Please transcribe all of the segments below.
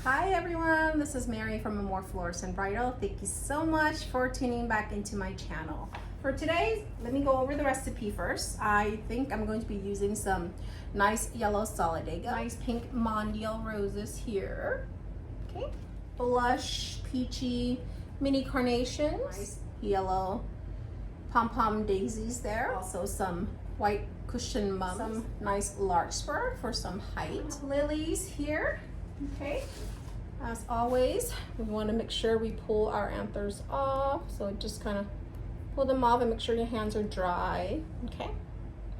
Hi everyone, this is Mary from More Florist and Bridal. Thank you so much for tuning back into my channel. For today, let me go over the recipe first. I think I'm going to be using some nice yellow solidago, nice pink Mondial roses here. Okay, blush, peachy, mini carnations, nice yellow pom-pom daisies there. Also some white cushion mums, some nice larkspur for some height. Lilies here, okay. As always, we want to make sure we pull our anthers off. So just kind of pull them off and make sure your hands are dry. Okay,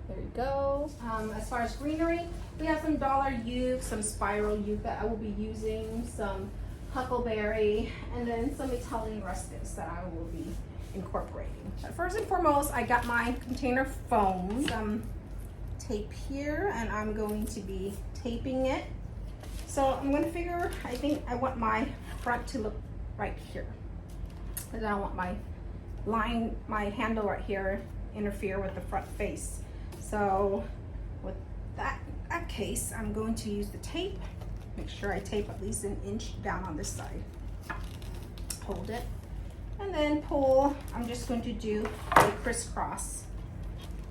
there you go. As far as greenery, we have some dollar euc, some spiral euc that I will be using, some huckleberry, and then some Italian rusticus that I will be incorporating. But first and foremost, I got my container foam, some tape here, and I'm going to be taping it. So I'm going to figure, I think I want my front to look right here. Because I don't want my line, my handle right here interfere with the front face. So with that case, I'm going to use the tape. Make sure I tape at least an inch down on this side. Hold it. And then pull. I'm just going to do a crisscross.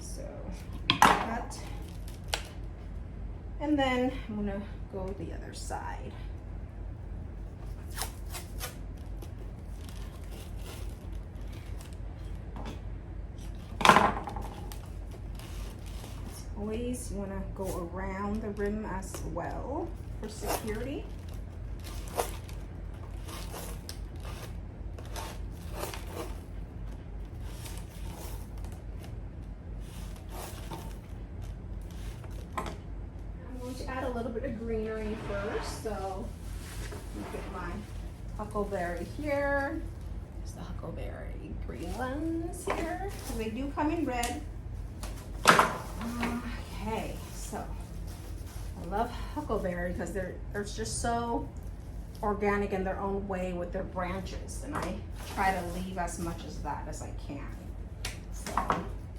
So cut. And then I'm going to go the other side. As always, you want to go around the rim as well for security. Add a little bit of greenery first, so look at my huckleberry here. There's the huckleberry green ones here. So they do come in red. Okay, so I love huckleberry because they're just so organic in their own way with their branches, and I try to leave as much as that as I can. So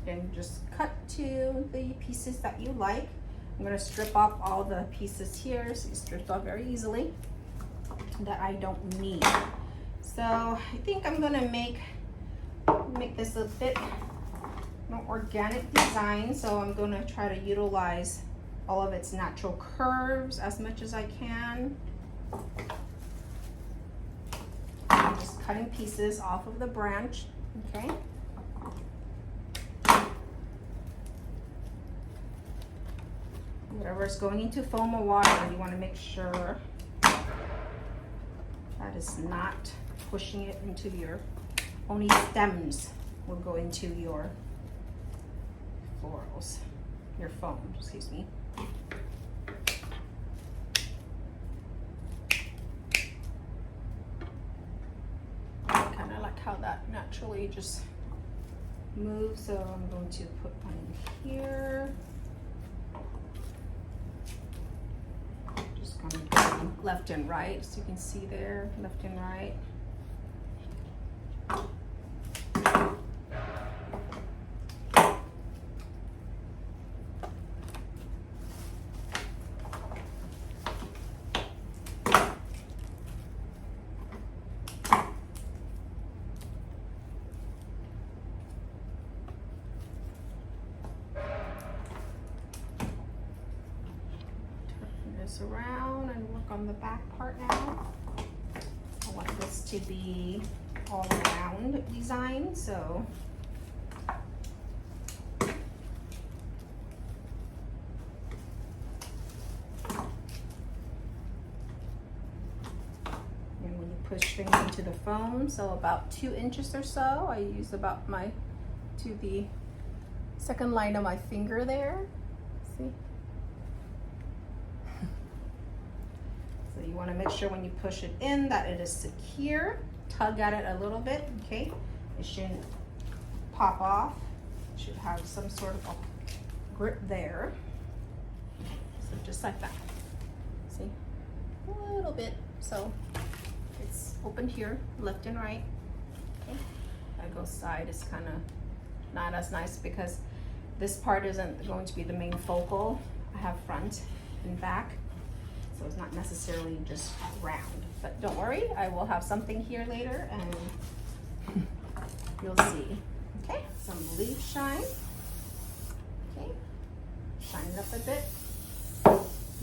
then just cut to the pieces that you like. I'm going to strip off all the pieces here, so you strip off very easily, that I don't need. So I think I'm going to make this a bit more organic design. So I'm going to try to utilize all of its natural curves as much as I can. I'm just cutting pieces off of the branch, okay? Whatever is going into foam or water, you want to make sure that is not pushing it into your, only stems will go into your florals, your foam, excuse me. I kind of like how that naturally just moves, so I'm going to put one in here. Left and right, so you can see there, left and right. Around and work on the back part now. I want this to be all around design, so and when you push things into the foam, so about 2 inches or so, I use about to the second line of my finger there. See? You want to make sure when you push it in that it is secure. Tug at it a little bit, okay? It shouldn't pop off. It should have some sort of a grip there. So just like that. See? A little bit. So it's open here, left and right. Okay. I go side is kind of not as nice because this part isn't going to be the main focal. I have front and back. So it's not necessarily just round. But don't worry, I will have something here later and you'll see. Okay, some leaf shine. Okay, shine it up a bit.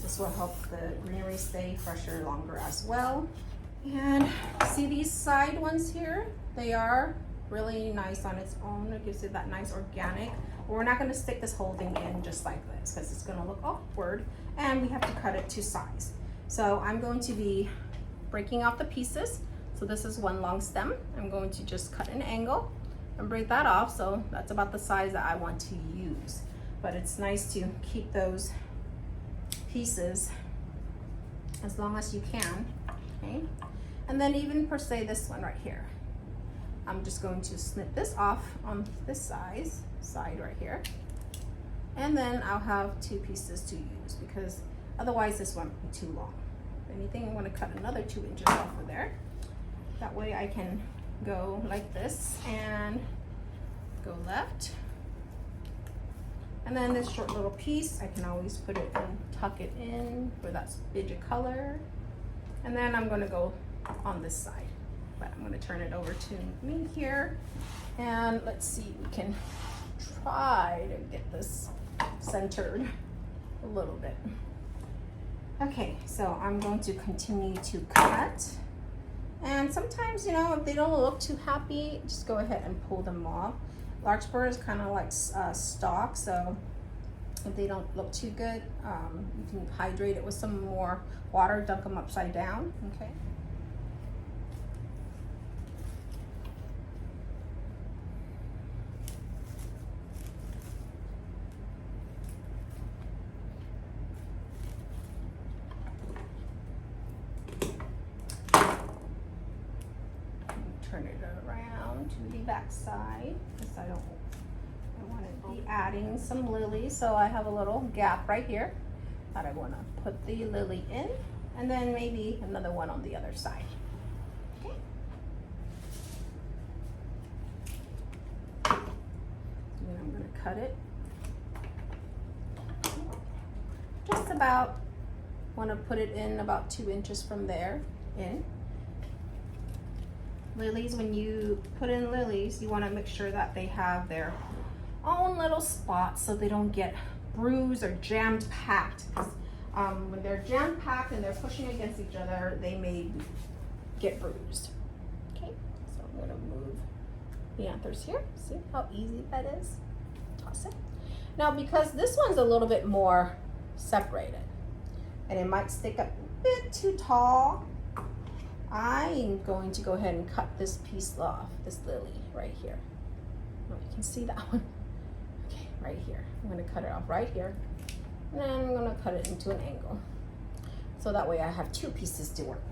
This will help the greenery stay fresher longer as well. And see these side ones here? They are really nice on its own. It gives it that nice organic. But we're not going to stick this whole thing in just like this because it's going to look awkward and we have to cut it to size. So I'm going to be breaking off the pieces. So this is one long stem. I'm going to just cut an angle and break that off. So that's about the size that I want to use. But it's nice to keep those pieces as long as you can. Okay, and then even per se this one right here, I'm just going to snip this off on this side right here, and then I'll have two pieces to use because otherwise this one will be too long. If anything, I'm going to cut another 2 inches off of there. That way I can go like this and go left. And then this short little piece, I can always put it and tuck it in where that's big color. And then I'm going to go on this side, but I'm going to turn it over to me here. And let's see, we can try to get this centered a little bit. Okay, so I'm going to continue to cut. And sometimes, you know, if they don't look too happy, just go ahead and pull them off. Larkspur is kind of like stalk, so if they don't look too good, you can hydrate it with some more water, dunk them upside down, okay? Turn it around to the back side because I want to be adding some lilies, so I have a little gap right here that I want to put the lily in, and then maybe another one on the other side. Okay. And then I'm going to cut it just about, want to put it in about 2 inches from there in. Lilies, when you put in lilies, you want to make sure that they have their own little spots so they don't get bruised or jammed packed. When they're jammed packed and they're pushing against each other, they may get bruised. Okay, so I'm going to move the anthers here. See how easy that is? Toss it. Now, because this one's a little bit more separated and it might stick up a bit too tall, I'm going to go ahead and cut this piece off, this lily right here. Oh, you can see that one. Okay, right here. I'm going to cut it off right here. And then I'm going to cut it into an angle. So that way I have 2 pieces to work with.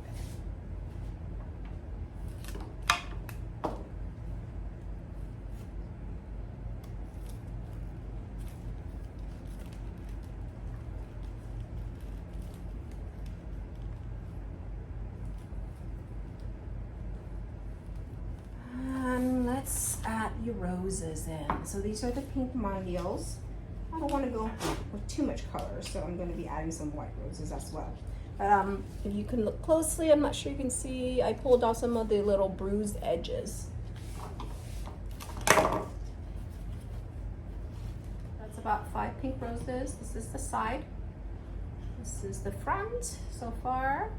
Let's add your roses in. So these are the pink Mondials. I don't want to go with too much color, so I'm going to be adding some white roses as well. If you can look closely, I'm not sure you can see, I pulled off some of the little bruised edges. That's about 5 pink roses. This is the side. This is the front so far.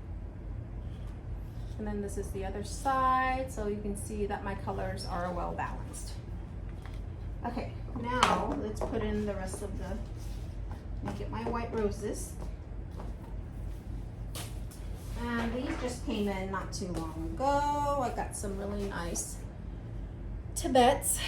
And then this is the other side, so you can see that my colors are well balanced. Okay, now let's put in the rest of the, let me get my white roses. And these just came in not too long ago. I got some really nice Tibets.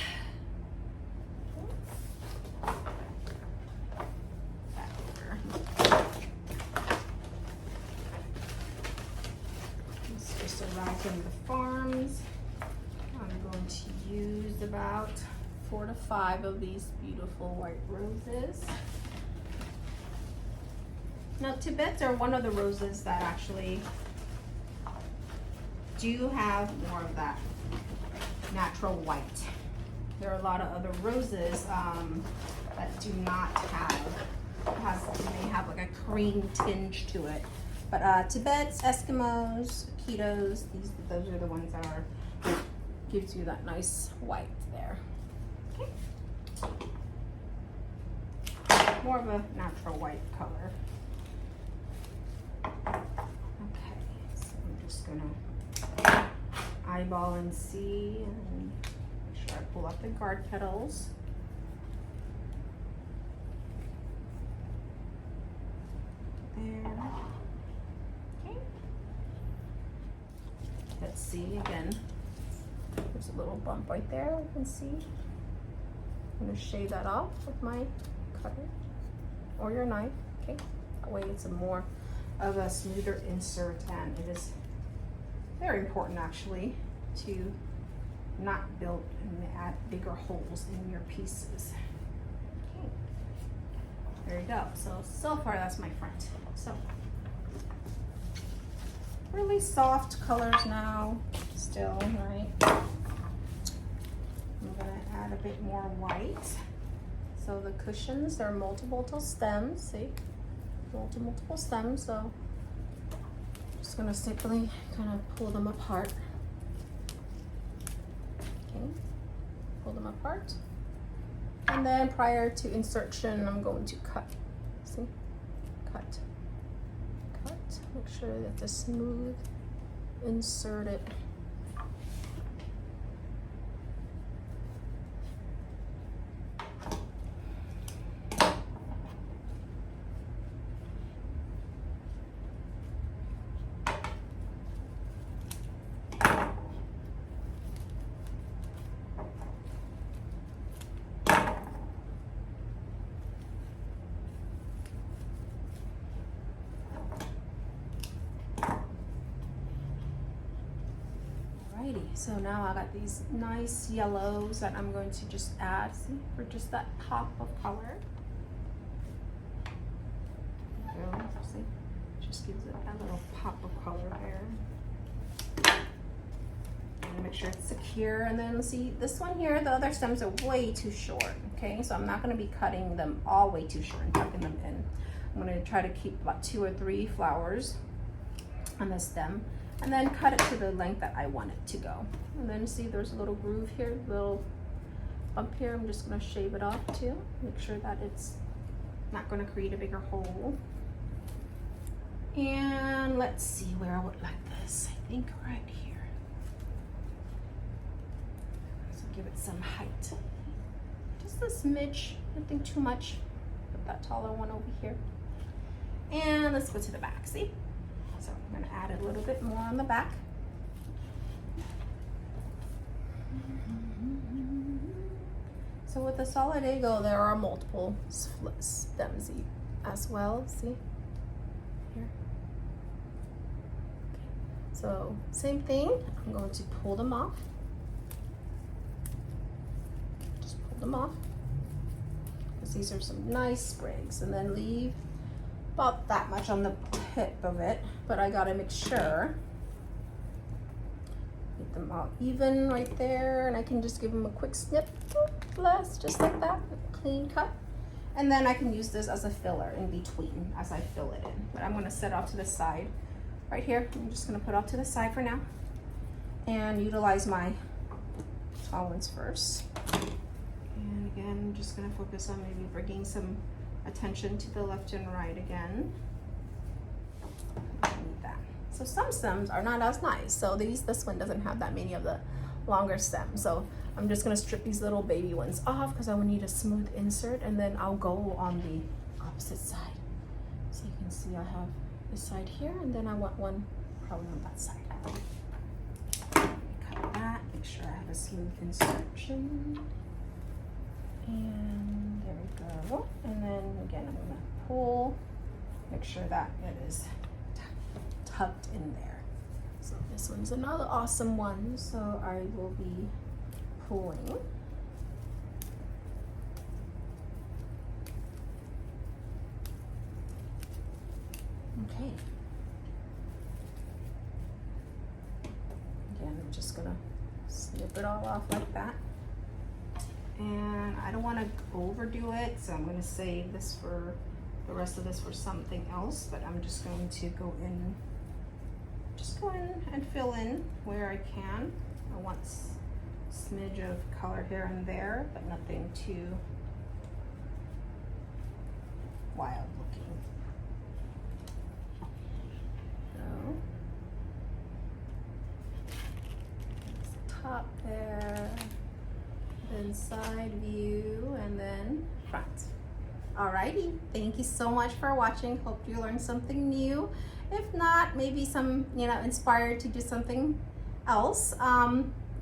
From the farms. I'm going to use about 4 to 5 of these beautiful white roses. Now, Tibets are one of the roses that actually do have more of that natural white. There are a lot of other roses that do not have, may have like a cream tinge to it. But Tibet's, Eskimos, Ketos, those are the ones that gives you that nice white there. Okay. More of a natural white color. Okay, so I'm just gonna eyeball and see and make sure I pull up the guard petals. There. Okay. Let's see again. There's a little bump right there, you can see. I'm gonna shave that off with my cutter or your knife, okay? That way it's a more of a smoother insert, and it is very important actually to not build and add bigger holes in your pieces. Okay. There you go. So far that's my front. So really soft colors now still, right? I'm gonna add a bit more white. So the cushions, they're multiple stems, see? Multiple stems, so just gonna simply kind of pull them apart. Okay, pull them apart. And then prior to insertion, I'm going to cut, see? Cut. Make sure that the smooth insert it. So now I got these nice yellows that I'm going to just add, see, for just that pop of color. There you go, see, just gives it that little pop of color there. And make sure it's secure. And then see, this one here, the other stems are way too short, okay? So I'm not gonna be cutting them all way too short and tucking them in. I'm gonna try to keep about 2 or 3 flowers on the stem, and then cut it to the length that I want it to go. And then see there's a little groove here, little bump here. I'm just gonna shave it off too. Make sure that it's not gonna create a bigger hole. And let's see where I would like this. I think right here. So give it some height. Just a smidge, nothing too much. Put that taller one over here. And let's go to the back, see? So I'm gonna add a little bit more on the back. So with the solidago, there are multiple stems as well, see? Here. Okay. So same thing, I'm going to pull them off. Just pull them off. Because these are some nice sprigs, and then leave about that much on the tip of it, but I gotta make sure get them all even right there, and I can just give them a quick snip, bless, just like that, clean cut, and then I can use this as a filler in between as I fill it in. But I'm gonna set off to the side right here. I'm just gonna put off to the side for now and utilize my tall ones first. And again, I'm just gonna focus on maybe bringing some attention to the left and right again. Like that. So some stems are not as nice. So this one doesn't have that many of the longer stems. So I'm just gonna strip these little baby ones off because I will need a smooth insert, and then I'll go on the opposite side. So you can see I have this side here, and then I want one probably on that side. Cut that, make sure I have a smooth insertion. And there we go. And then again, I'm gonna pull, make sure that it is tucked in there. So this one's another awesome one. So I will be pulling. Okay. Again, I'm just gonna snip it all off like that. And I don't want to overdo it, so I'm going to save this for the rest of this for something else, but I'm just going to go in and fill in where I can. I want a smidge of color here and there, but nothing too wild looking. So, top there, then side view, and then front. Alrighty, thank you so much for watching. Hope you learned something new. If not, maybe some, inspired to do something else.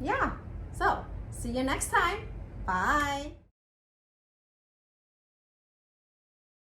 Yeah, so see you next time. Bye.